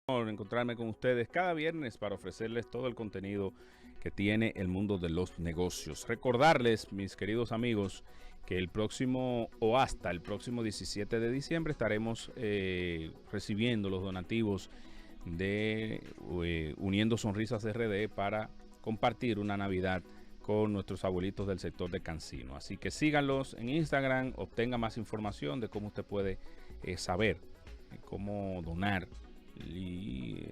encontrarme con ustedes cada viernes para ofrecerles todo el contenido que tiene el mundo de los negocios. Recordarles, mis queridos amigos, que el próximo o hasta el próximo 17 de diciembre estaremos recibiendo los donativos de Uniendo Sonrisas RD para compartir una Navidad con nuestros abuelitos del sector de Cancino. Así que síganlos en Instagram, obtenga más información de cómo usted puede saber cómo donar y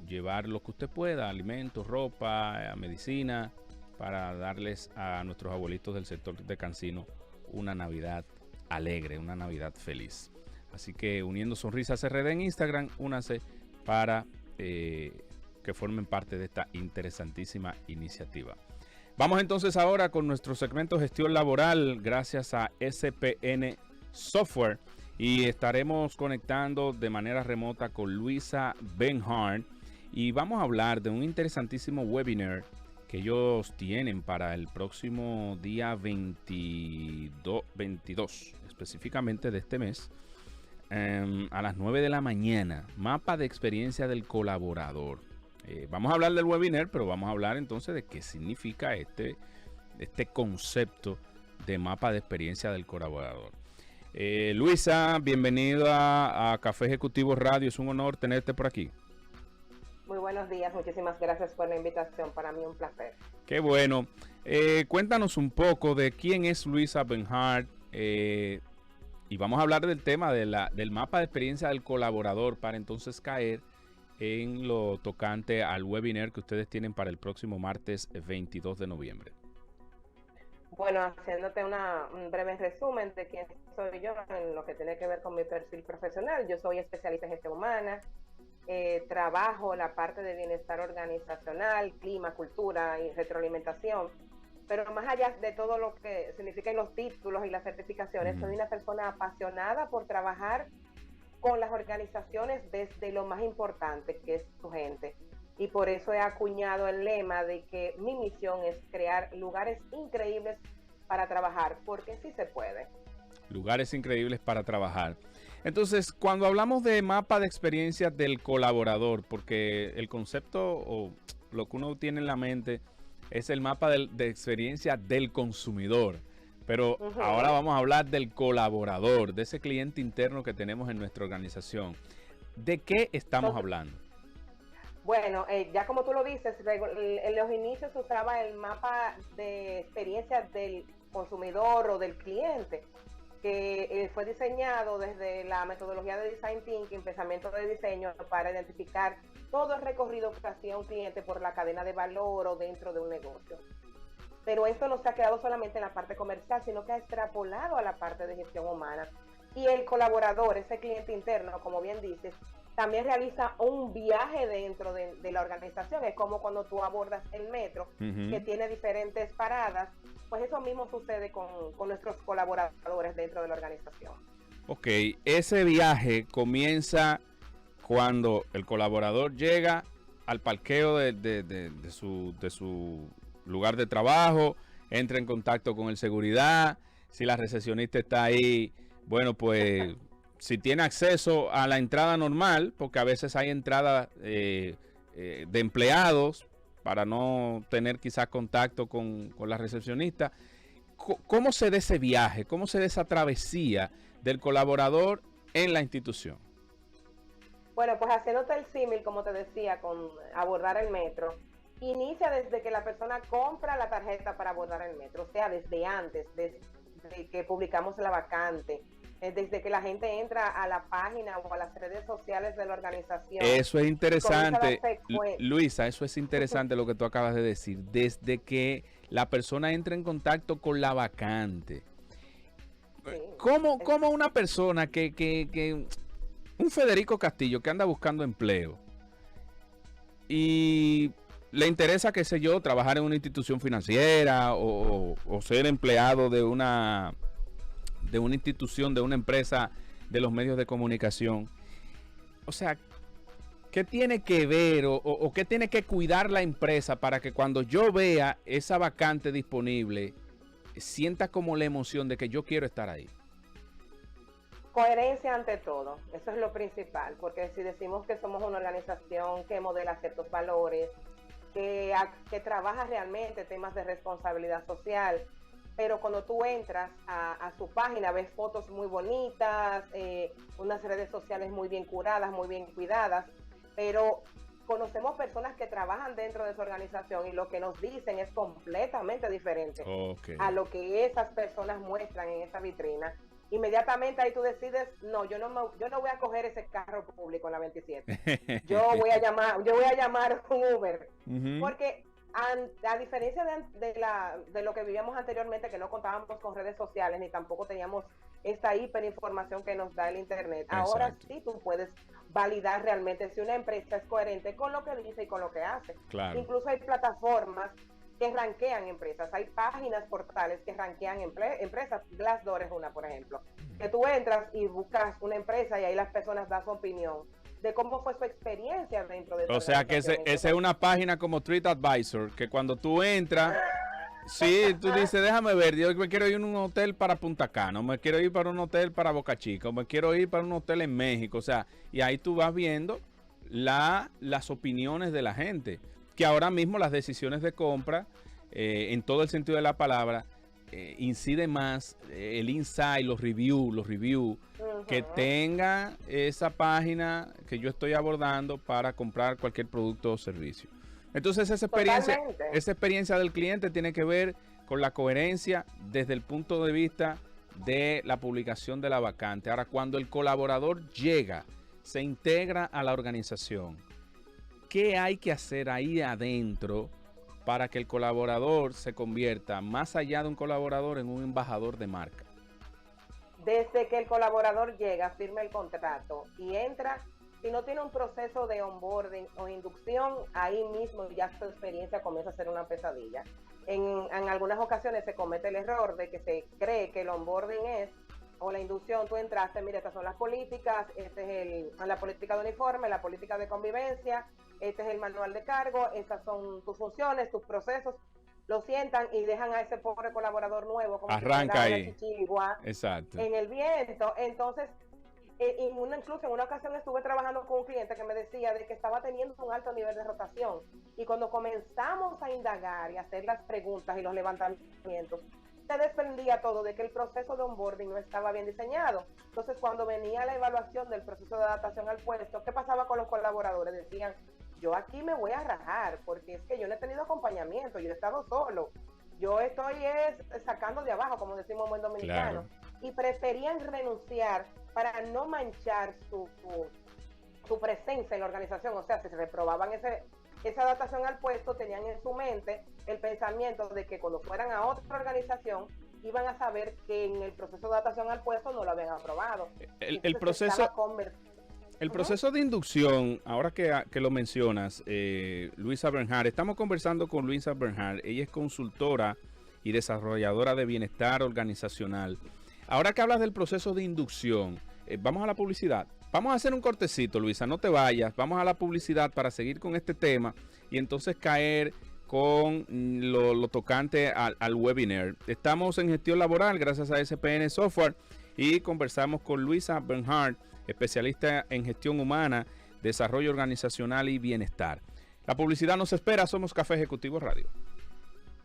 llevar lo que usted pueda, alimentos, ropa, medicina, para darles a nuestros abuelitos del sector de Cancino una Navidad alegre, una Navidad feliz. Así que Uniendo Sonrisas RD en Instagram, únanse para que formen parte de esta interesantísima iniciativa. Vamos entonces ahora con nuestro segmento Gestión Laboral, gracias a SPN Software. Y estaremos conectando de manera remota con Luisa Benhart. Y vamos a hablar de un interesantísimo webinar que ellos tienen para el próximo día 22 específicamente de este mes, a las 9 de la mañana. Mapa de experiencia del colaborador. Vamos a hablar del webinar, pero vamos a hablar entonces de qué significa este concepto de mapa de experiencia del colaborador. Luisa, bienvenida a Café Ejecutivo Radio. Es un honor tenerte por aquí. Muy buenos días, muchísimas gracias por la invitación. Para mí un placer. Qué bueno. Cuéntanos un poco de quién es Luisa Benhart y vamos a hablar del tema del mapa de experiencia del colaborador para entonces caer en lo tocante al webinar que ustedes tienen para el próximo martes 22 de noviembre. Bueno, haciéndote un breve resumen de quién soy yo en lo que tiene que ver con mi perfil profesional. Yo soy especialista en gestión humana, trabajo la parte de bienestar organizacional, clima, cultura y retroalimentación. Pero más allá de todo lo que significan los títulos y las certificaciones, soy una persona apasionada por trabajar con las organizaciones desde lo más importante, que es su gente. Y por eso he acuñado el lema de que mi misión es crear lugares increíbles para trabajar, porque sí se puede. Lugares increíbles para trabajar. Entonces, cuando hablamos de mapa de experiencia del colaborador, porque el concepto o lo que uno tiene en la mente es el mapa de experiencia del consumidor. Pero ahora vamos a hablar del colaborador, de ese cliente interno que tenemos en nuestra organización. ¿De qué estamos hablando? Bueno, ya como tú lo dices, en los inicios se usaba el mapa de experiencia del consumidor o del cliente, que fue diseñado desde la metodología de Design Thinking, pensamiento de diseño, para identificar todo el recorrido que hacía un cliente por la cadena de valor o dentro de un negocio. Pero esto no se ha quedado solamente en la parte comercial, sino que ha extrapolado a la parte de gestión humana. Y el colaborador, ese cliente interno, como bien dices, también realiza un viaje dentro de la organización. Es como cuando tú abordas el metro, que tiene diferentes paradas. Pues eso mismo sucede con nuestros colaboradores dentro de la organización. Ok, ese viaje comienza cuando el colaborador llega al parqueo de su lugar de trabajo, entra en contacto con el seguridad. Si la recepcionista está ahí, bueno, pues si tiene acceso a la entrada normal, porque a veces hay entrada de empleados para no tener quizás contacto con la recepcionista. ¿Cómo se da ese viaje? ¿Cómo se da esa travesía del colaborador en la institución? Bueno, pues haciéndote el símil, como te decía, con abordar el metro, inicia desde que la persona compra la tarjeta para abordar el metro, o sea, desde antes, desde que publicamos la vacante, desde que la gente entra a la página o a las redes sociales de la organización. Eso es interesante, Luisa, eso es interesante lo que tú acabas de decir, desde que la persona entra en contacto con la vacante. Sí, ¿Cómo una persona que un Federico Castillo que anda buscando empleo y le interesa, qué sé yo, trabajar en una institución financiera o ser empleado de una institución, de una empresa de los medios de comunicación? O sea, ¿qué tiene que ver o qué tiene que cuidar la empresa para que cuando yo vea esa vacante disponible, sienta como la emoción de que yo quiero estar ahí? Coherencia ante todo, eso es lo principal, porque si decimos que somos una organización que modela ciertos valores, que trabaja realmente temas de responsabilidad social, pero cuando tú entras a su página ves fotos muy bonitas, unas redes sociales muy bien curadas, muy bien cuidadas, pero conocemos personas que trabajan dentro de su organización y lo que nos dicen es completamente diferente a lo que esas personas muestran en esa vitrina. Inmediatamente ahí tú decides, no, yo no voy a coger ese carro público en la 27. Yo voy a llamar un Uber. Porque a diferencia de lo que vivíamos anteriormente, que no contábamos con redes sociales ni tampoco teníamos esta hiperinformación que nos da el internet, ahora sí tú puedes validar realmente si una empresa es coherente con lo que dice y con lo que hace. Claro. Incluso hay plataformas que rankean empresas, hay páginas, portales que rankean empresas. Glassdoor es una, por ejemplo, que tú entras y buscas una empresa y ahí las personas dan su opinión de cómo fue su experiencia dentro de... O sea que esa es una página como TripAdvisor, que cuando tú entras, sí, tú dices, déjame ver, yo me quiero ir a un hotel para Punta Cana, o me quiero ir para un hotel para Boca Chica, o me quiero ir para un hotel en México, o sea, y ahí tú vas viendo las opiniones de la gente, que ahora mismo las decisiones de compra, en todo el sentido de la palabra, incide más el insight, los reviews, que tenga esa página que yo estoy abordando para comprar cualquier producto o servicio. Entonces esa experiencia del cliente tiene que ver con la coherencia desde el punto de vista de la publicación de la vacante. Ahora, cuando el colaborador llega, se integra a la organización, ¿qué hay que hacer ahí adentro para que el colaborador se convierta, más allá de un colaborador, en un embajador de marca? Desde que el colaborador llega, firma el contrato y entra, si no tiene un proceso de onboarding o inducción, ahí mismo ya su experiencia comienza a ser una pesadilla. En algunas ocasiones se comete el error de que se cree que el onboarding es, o la inducción, tú entraste, mira, estas son las políticas, la política de uniforme, la política de convivencia, este es el manual de cargo, estas son tus funciones, tus procesos. Lo sientan y dejan a ese pobre colaborador nuevo como arranca ahí. Exacto. En el viento. Entonces, incluso en una ocasión estuve trabajando con un cliente que me decía de que estaba teniendo un alto nivel de rotación, y cuando comenzamos a indagar y hacer las preguntas y los levantamientos, se desprendía todo de que el proceso de onboarding no estaba bien diseñado. Entonces, cuando venía la evaluación del proceso de adaptación al puesto, ¿qué pasaba con los colaboradores? Decían, yo aquí me voy a rajar porque es que yo no he tenido acompañamiento, yo he estado solo, yo estoy sacando de abajo, como decimos en buen dominicano. Claro. Y preferían renunciar para no manchar su presencia en la organización. O sea, si se reprobaban esa adaptación al puesto, tenían en su mente el pensamiento de que cuando fueran a otra organización iban a saber que en el proceso de adaptación al puesto no lo habían aprobado. El proceso de inducción, ahora que lo mencionas, Luisa Bernhardt, estamos conversando con Luisa Bernhardt. Ella es consultora y desarrolladora de bienestar organizacional. Ahora que hablas del proceso de inducción, vamos a la publicidad. Vamos a hacer un cortecito, Luisa, no te vayas. Vamos a la publicidad para seguir con este tema y entonces caer con lo tocante al webinar. Estamos en gestión laboral gracias a SPN Software y conversamos con Luisa Bernhardt, especialista en gestión humana, desarrollo organizacional y bienestar. La publicidad nos espera, somos Café Ejecutivo Radio.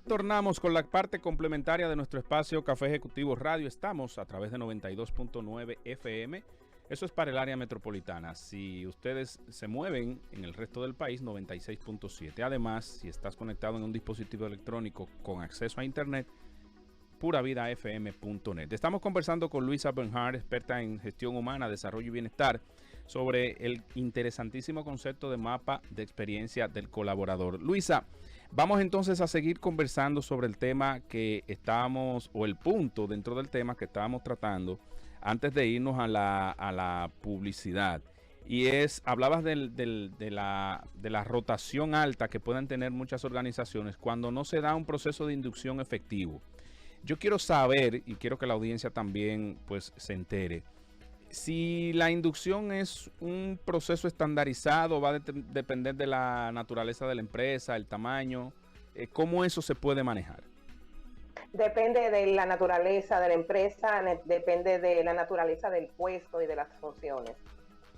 Tornamos con la parte complementaria de nuestro espacio Café Ejecutivo Radio. Estamos a través de 92.9 FM. Eso es para el área metropolitana. Si ustedes se mueven en el resto del país, 96.7. Además, si estás conectado en un dispositivo electrónico con acceso a internet, puravidafm.net. Estamos conversando con Luisa Bernhardt, experta en gestión humana, desarrollo y bienestar, sobre el interesantísimo concepto de mapa de experiencia del colaborador. Luisa, vamos entonces a seguir conversando sobre el tema que estábamos, o el punto dentro del tema que estábamos tratando antes de irnos a la publicidad. Y hablabas de la rotación alta que pueden tener muchas organizaciones cuando no se da un proceso de inducción efectivo. Yo quiero saber, y quiero que la audiencia también pues se entere, si la inducción es un proceso estandarizado, va a depender de la naturaleza de la empresa, el tamaño, ¿cómo eso se puede manejar? Depende de la naturaleza de la empresa, depende de la naturaleza del puesto y de las funciones.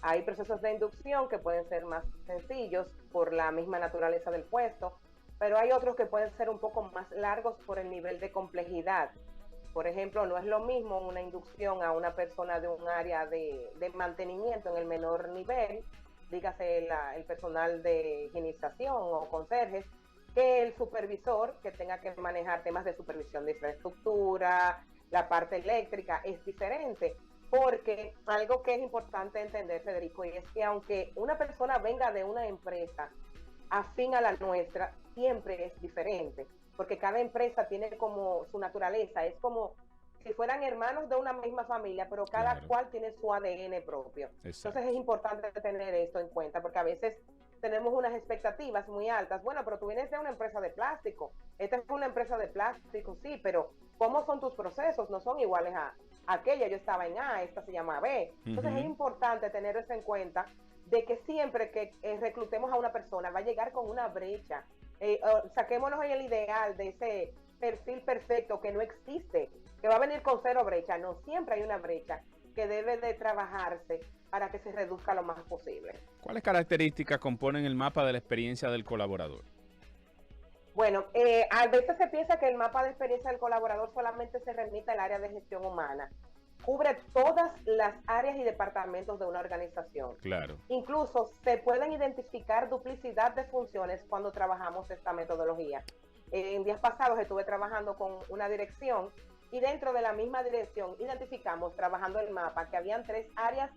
Hay procesos de inducción que pueden ser más sencillos por la misma naturaleza del puesto, pero hay otros que pueden ser un poco más largos por el nivel de complejidad. Por ejemplo, no es lo mismo una inducción a una persona de un área de mantenimiento en el menor nivel, dígase el personal de higienización o conserjes, que el supervisor que tenga que manejar temas de supervisión de infraestructura, la parte eléctrica, es diferente. Porque algo que es importante entender, Federico, y es que aunque una persona venga de una empresa afín a la nuestra, siempre es diferente, porque cada empresa tiene como su naturaleza, es como si fueran hermanos de una misma familia, pero cada cual tiene su ADN propio. Exacto. Entonces es importante tener esto en cuenta, porque a veces tenemos unas expectativas muy altas. Bueno, pero tú vienes de una empresa de plástico, esta es una empresa de plástico, sí, pero ¿cómo son tus procesos? No son iguales a aquella. Yo estaba en A, esta se llama B. Entonces es importante tener eso en cuenta, de que siempre que reclutemos a una persona va a llegar con una brecha. Saquémonos el ideal de ese perfil perfecto que no existe, que va a venir con cero brecha. No, siempre hay una brecha que debe de trabajarse para que se reduzca lo más posible. ¿Cuáles características componen el mapa de la experiencia del colaborador? Bueno, a veces se piensa que el mapa de experiencia del colaborador solamente se remite al área de gestión humana. Cubre todas las áreas y departamentos de una organización. Claro. Incluso se pueden identificar duplicidad de funciones cuando trabajamos esta metodología. En días pasados estuve trabajando con una dirección y dentro de la misma dirección identificamos, trabajando el mapa, que habían 3 áreas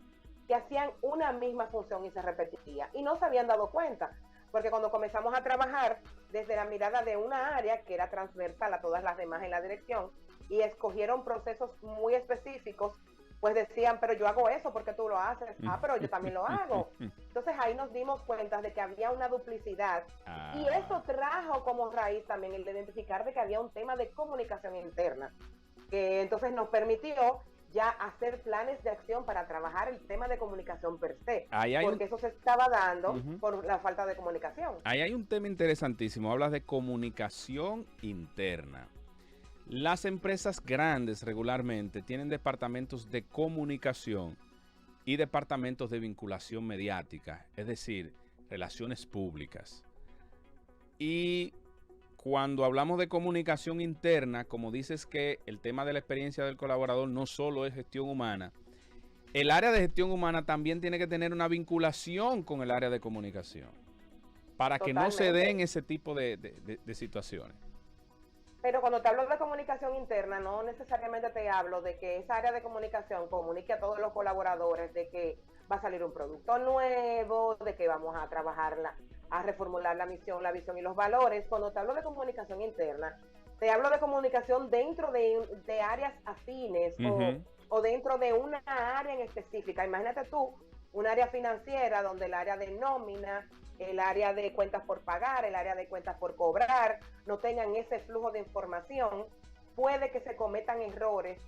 que hacían una misma función y se repetía. Y no se habían dado cuenta, porque cuando comenzamos a trabajar desde la mirada de una área que era transversal a todas las demás en la dirección, y escogieron procesos muy específicos, pues decían, pero yo hago eso porque tú lo haces. Ah, pero yo también lo hago. Entonces ahí nos dimos cuenta de que había una duplicidad. Y eso trajo como raíz también el de identificar de que había un tema de comunicación interna, que entonces nos permitió ya hacer planes de acción para trabajar el tema de comunicación per se, porque eso se estaba dando por la falta de comunicación. Ahí hay un tema interesantísimo, hablas de comunicación interna. Las empresas grandes regularmente tienen departamentos de comunicación y departamentos de vinculación mediática, es decir, relaciones públicas. Y cuando hablamos de comunicación interna, como dices que el tema de la experiencia del colaborador no solo es gestión humana, el área de gestión humana también tiene que tener una vinculación con el área de comunicación para que no se den ese tipo de situaciones. Pero cuando te hablo de comunicación interna, no necesariamente te hablo de que esa área de comunicación comunique a todos los colaboradores de que va a salir un producto nuevo, de que vamos a trabajarla, a reformular la misión, la visión y los valores. Cuando te hablo de comunicación interna, te hablo de comunicación dentro de áreas afines o dentro de una área en específica. Imagínate tú, un área financiera donde el área de nómina, el área de cuentas por pagar, el área de cuentas por cobrar, no tengan ese flujo de información, puede que se cometan errores,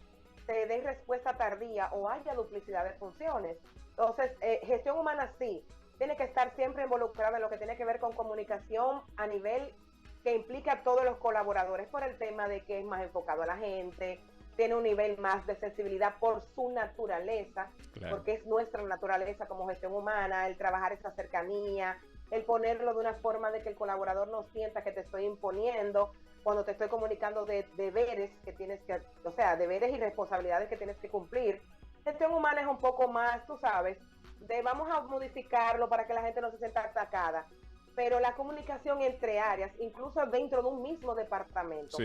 se dé respuesta tardía o haya duplicidad de funciones. Entonces, gestión humana sí, tiene que estar siempre involucrada en lo que tiene que ver con comunicación a nivel que implica a todos los colaboradores, por el tema de que es más enfocado a la gente, tiene un nivel más de sensibilidad por su naturaleza, porque es nuestra naturaleza como gestión humana, el trabajar esa cercanía, el ponerlo de una forma de que el colaborador no sienta que te estoy imponiendo cuando te estoy comunicando de deberes que tienes que, o sea, deberes y responsabilidades que tienes que cumplir. Gestión humana es un poco más, tú sabes, de vamos a modificarlo para que la gente no se sienta atacada, pero la comunicación entre áreas, incluso dentro de un mismo departamento,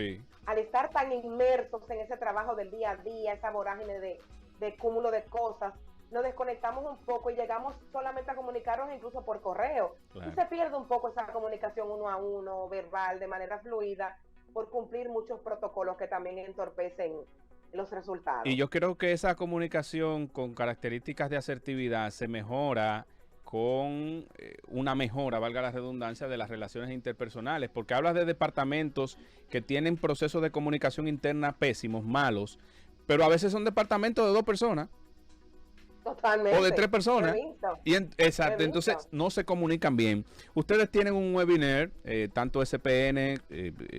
al estar tan inmersos en ese trabajo del día a día, esa vorágine de cúmulo de cosas, nos desconectamos un poco y llegamos solamente a comunicarnos incluso por correo. Y se pierde un poco esa comunicación uno a uno, verbal, de manera fluida, por cumplir muchos protocolos que también entorpecen los resultados. Y yo creo que esa comunicación con características de asertividad se mejora con una mejora, valga la redundancia, de las relaciones interpersonales, porque hablas de departamentos que tienen procesos de comunicación interna pésimos, malos, pero a veces son departamentos de 2 personas. Totalmente. O de 3 personas. Exacto, entonces no se comunican bien. Ustedes tienen un webinar, tanto SPN,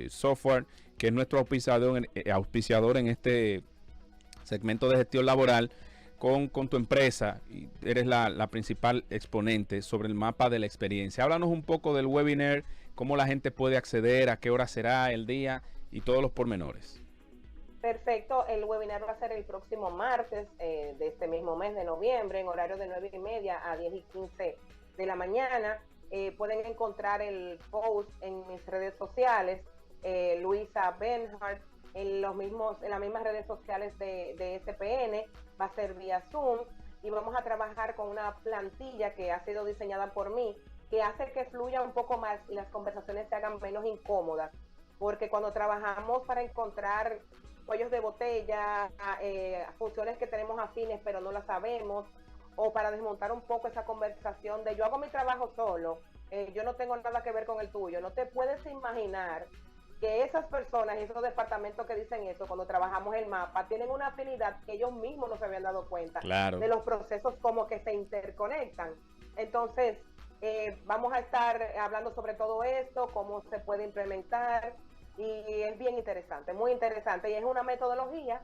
software, que es nuestro auspiciador en este segmento de gestión laboral con tu empresa, y eres la principal exponente sobre el mapa de la experiencia. Háblanos un poco del webinar, cómo la gente puede acceder, a qué hora será el día y todos los pormenores. Perfecto, el webinar va a ser el próximo martes de este mismo mes de noviembre, en horario de 9:30 a 10:15 de la mañana. Pueden encontrar el post en mis redes sociales, Luisa Bernhardt, en las mismas redes sociales de SPN. Va a ser vía Zoom y vamos a trabajar con una plantilla que ha sido diseñada por mí, que hace que fluya un poco más y las conversaciones se hagan menos incómodas, porque cuando trabajamos para encontrar cuellos de botella, funciones que tenemos afines pero no las sabemos, o para desmontar un poco esa conversación de yo hago mi trabajo solo, yo no tengo nada que ver con el tuyo, no te puedes imaginar que esas personas, esos departamentos que dicen eso, cuando trabajamos el mapa, tienen una afinidad que ellos mismos no se habían dado cuenta, claro, de los procesos como que se interconectan. Entonces, vamos a estar hablando sobre todo esto, cómo se puede implementar, y es bien interesante, muy interesante, y es una metodología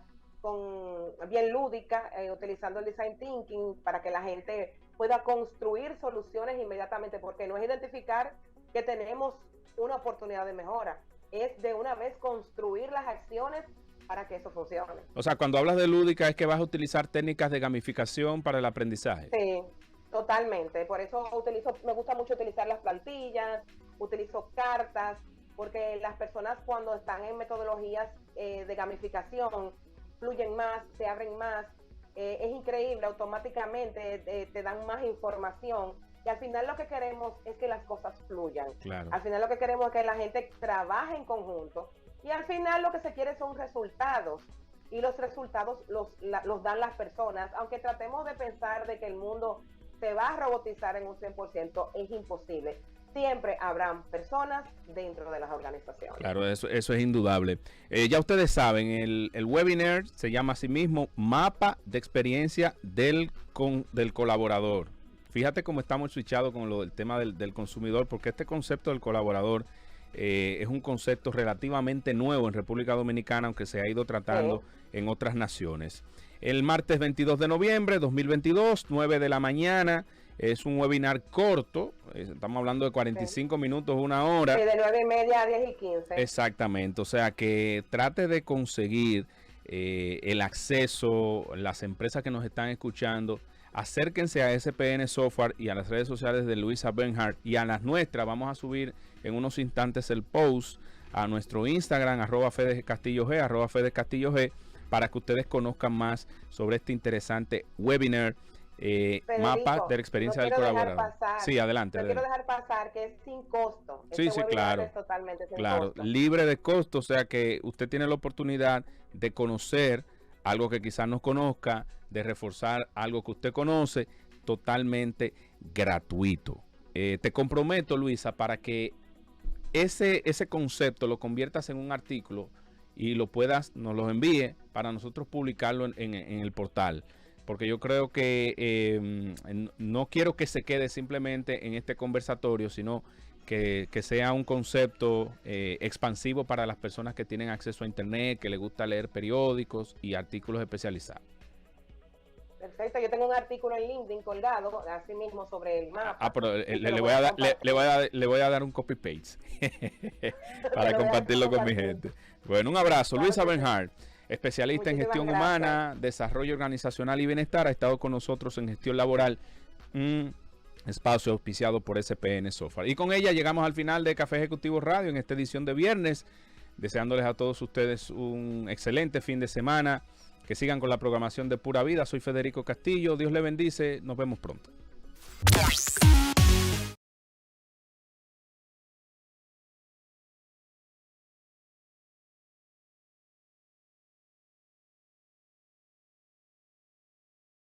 bien lúdica, utilizando el design thinking para que la gente pueda construir soluciones inmediatamente, porque no es identificar que tenemos una oportunidad de mejora, es de una vez construir las acciones para que eso funcione. O sea, cuando hablas de lúdica es que vas a utilizar técnicas de gamificación para el aprendizaje. Sí, totalmente. Por eso me gusta mucho utilizar las plantillas, utilizo cartas, porque las personas cuando están en metodologías de gamificación fluyen más, se abren más, es increíble, automáticamente te dan más información. Y al final lo que queremos es que las cosas fluyan. Claro. Al final lo que queremos es que la gente trabaje en conjunto. Y al final lo que se quiere son resultados. Y los resultados los dan las personas. Aunque tratemos de pensar de que el mundo se va a robotizar en un 100%, es imposible. Siempre habrán personas dentro de las organizaciones. Claro, eso es indudable. Ya ustedes saben, el webinar se llama a sí mismo Mapa de Experiencia del Colaborador. Fíjate cómo estamos switchados con el tema del consumidor, porque este concepto del colaborador es un concepto relativamente nuevo en República Dominicana, aunque se ha ido tratando en otras naciones. El martes 22 de noviembre 2022, 9 de la mañana, es un webinar corto, estamos hablando de 45 minutos, una hora. Sí, de 9:30 a 10:15. Exactamente, o sea que trate de conseguir el acceso, las empresas que nos están escuchando, acérquense a SPN Software y a las redes sociales de Luisa Bernhardt y a las nuestras. Vamos a subir en unos instantes el post a nuestro Instagram, @FedesCastilloG, @FedesCastilloG, para que ustedes conozcan más sobre este interesante webinar, Mapa de la Experiencia del Colaborador. Sí, adelante. Quiero dejar pasar que es sin costo. Sí, claro. Es totalmente sin costo. Libre de costo, o sea que usted tiene la oportunidad de conocer algo que quizás no conozca, de reforzar algo que usted conoce, totalmente gratuito. Te comprometo, Luisa, para que ese concepto lo conviertas en un artículo y nos lo envíe para nosotros publicarlo en el portal. Porque yo creo que no quiero que se quede simplemente en este conversatorio, sino que sea un concepto expansivo para las personas que tienen acceso a internet, que les gusta leer periódicos y artículos especializados. Perfecto, yo tengo un artículo en LinkedIn colgado, así mismo sobre el mapa. Pero le voy a dar un copy paste para compartirlo con mi gente. Bueno, un abrazo. Luisa Bernhardt, especialista en gestión humana, desarrollo organizacional y bienestar, ha estado con nosotros en gestión laboral, un espacio auspiciado por SPN Software. Y con ella llegamos al final de Café Ejecutivo Radio en esta edición de viernes, deseándoles a todos ustedes un excelente fin de semana. Que sigan con la programación de Pura Vida. Soy Federico Castillo. Dios le bendice. Nos vemos pronto.